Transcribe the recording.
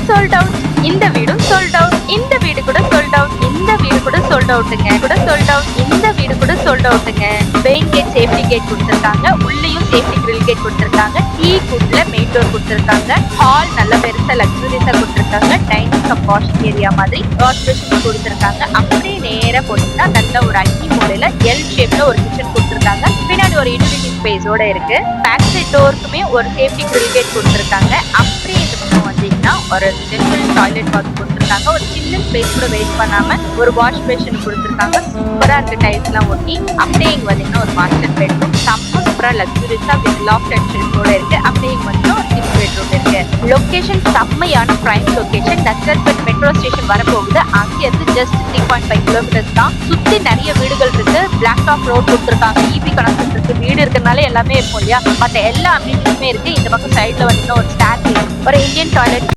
Sold out, இந்த வீடும் sold out, இந்த வீடு கூட சோல்ட் அவுட், இந்த வீடு கூட சோல்ட் அவுட்டுங்க, கூட சோல்ட் அவுட், இந்த வீடு கூட சோல்ட் அவுட்டுங்க. மெயின் கேட் சேஃப்டி கேட் கொடுத்திருக்காங்க, உள்ளேயும் சேஃப்டி கிரில் கேட் கொடுத்திருக்காங்க, டீ குட்ல மெயின் டோர் கொடுத்திருக்காங்க, ஹால் நல்ல பெருசா லக்ஸூரியஸா கொடுத்திருக்காங்க, டைனிங் கம் வாஷிங் ஏரியா மாதிரி வாஷ் பேஷன் கொடுத்திருக்காங்க. அப்படியே நேரா போனீங்கன்னா நல்ல ஒரு அக்கி மூலையில எல் ஷேப்ல ஒரு கிச்சன் கொடுத்திருக்காங்க. பின்னாடி ஒரு யூட்டிலிட்டி ஸ்பேஸோட இருக்கு. பேக் சைட் டோருக்குமே ஒரு சேஃப்டி கிரில் கேட் கொடுத்திருக்காங்க. அப்படியே இந்த பக்கம் வந்தீங்கன்னா ஒரு ஜென்ரல் டாய்லெட் பாத் கொடுத்திருக்காங்க. ஒரு சின்ன ஸ்பேஸ் கூட வேஸ்ட் பண்ணாம ஒரு வாஷ் பேஷன் கொடுத்திருக்காங்க. சூப்பரா இருக்கு டைல்ஸ் எல்லாம் ஒட்டி. அப்படியே இங்க வந்தீங்கன்னா ஒரு மாஸ்டர் பெட்ரூம் செம்ம சூப்பரா லக்ஸூரியஸா வித் லாஃப்ட் அண்ட் ஷெல்ஃபோட இருக்கு. அப்படியே இங்க வந்து ஒரு கிட்ஸ் பெட்ரூம் இருக்கு. லொகேஷன் செம்மையான பிரைம் லொகேஷன். நக்கர்பேட் மெட்ரோ ஸ்டேஷன் வரப்போகுது. அங்க இருந்து ஜஸ்ட் 3.5 கிலோமீட்டர்ஸ் தான். சுத்தி நிறைய வீடுகள் இருக்கு. பிளாக் டாப் ரோட் கொடுத்திருக்காங்க. இபி கனெக்ஷன் இருக்கு. வீடு இருக்கிறதுனால எல்லாமே இருக்கும் இல்லையா, மத்த எல்லா அம்யூனிட்டிஸுமே இருக்கு. இந்த பக்கம் சைட்ல வந்து ஒரு ஸ்டார் ஒரு இந்தியன் டாய்லெட்